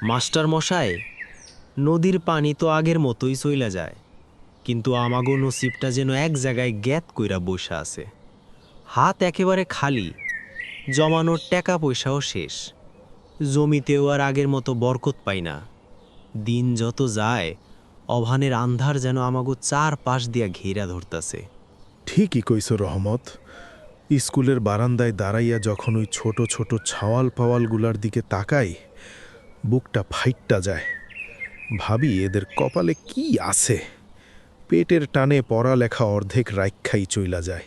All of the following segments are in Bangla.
মাস্টার মশাই, নদীর পানি তো আগের মতোই চইলা যায়, কিন্তু আমাগো নসিবটা যেন এক জায়গায় গ্যাত কইরা বসা আছে। হাত একেবারে খালি, জমানোর টাকা পয়সাও শেষ, জমিতেও আর আগের মতো বরকত পাই না। দিন যত যায় অভানের আন্ধার যেন আমাগো চার পাশ দিয়া ঘেরা ধরতাছে। ঠিকই কইছ রহমত। স্কুলের বারান্দায় দাঁড়াইয়া যখন ওই ছোট ছোট ছাওয়াল পাওয়ালগুলার দিকে তাকাই, বুকটা ফাইটটা যায়। ভাবি এদের কপালে কি আছে। পেটের টানে পড়ালেখা অর্ধেক রাইক্ষাই চইলা যায়।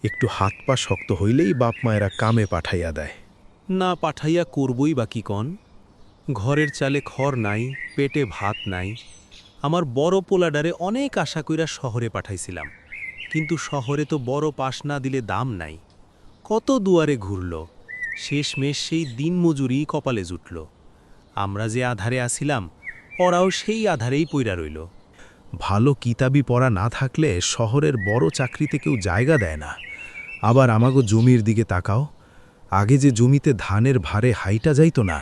একটু হাত পা শক্ত হইলেই বাপ মায়েরা কামে পাঠাইয়া দেয়। না পাঠাইয়া করবই বা কি কন? ঘরের চালে খড় নাই, পেটে ভাত নাই। আমার বড় পোলাডারে অনেক আশা কইরা শহরে পাঠাইছিলাম, কিন্তু শহরে তো বড় পাশ না দিলে দাম নাই। কত দুয়ারে ঘুরল, শেষমেশ সেই দিনমজুরি কপালে জুটল। আমরা যে আধারে আসিলাম, ওরাও সেই আধারেই পইরা রইল। ভালো কিতাবি পড়া না থাকলে শহরের বড় চাকরিতে কেউ জায়গা দেয় না। আবার আমাগো জমির দিকে তাকাও। আগে যে জমিতে ধানের ভারে হাইটা যাইতো না,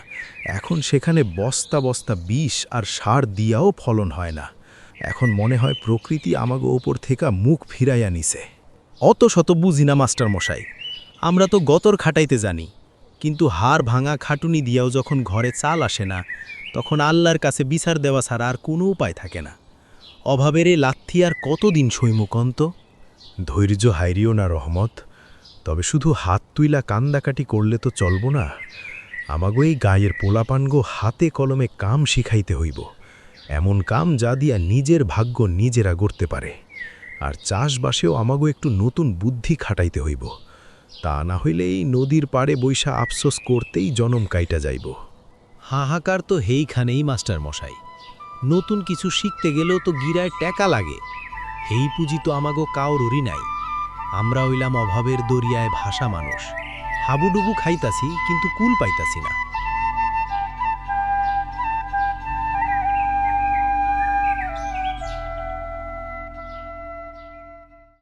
এখন সেখানে বস্তা বস্তা বিষ আর সার দিয়াও ফলন হয় না। এখন মনে হয় প্রকৃতি আমাগো ওপর থেকে মুখ ফিরাইয়া নিছে। অত শত বুঝি না মাস্টার মশাই, আমরা তো গতর খাটাইতে জানি, কিন্তু হাড় ভাঙা খাটুনি দিয়াও যখন ঘরে চাল আসে না, তখন আল্লাহর কাছে বিচার দেওয়া ছাড়া আর কোনো উপায় থাকে না। অভাবের এই লাথি আর কতদিন সইমুকন্ত। ধৈর্য হাইরিও না রহমত, তবে শুধু হাত তুইলা কান্দাকাটি করলে তো চলব না। আমাগো এই গায়ের পোলাপানগো হাতে কলমে কাম শিখাইতে হইব, এমন কাম যা দিয়া নিজের ভাগ্য নিজেরা গড়তে পারে। আর চাষবাসেও আমাগো একটু নতুন বুদ্ধি খাটাইতে হইব, তা না হইলে এই নদীর পাড়ে বৈশা আফসোস করতেই জনম কাইটা যাইব। হাহাকার তো হেইখানেই মাস্টার মশাই। নতুন কিছু শিখতে গেলেও তো গিরায় টাকা লাগে, হেই পুঁজি তো আমাগো কাউরই নাই। আমরা হইলাম অভাবের দরিয়ায় ভাসা মানুষ, হাবুডুবু খাইতাছি কিন্তু কুল পাইতাছি না।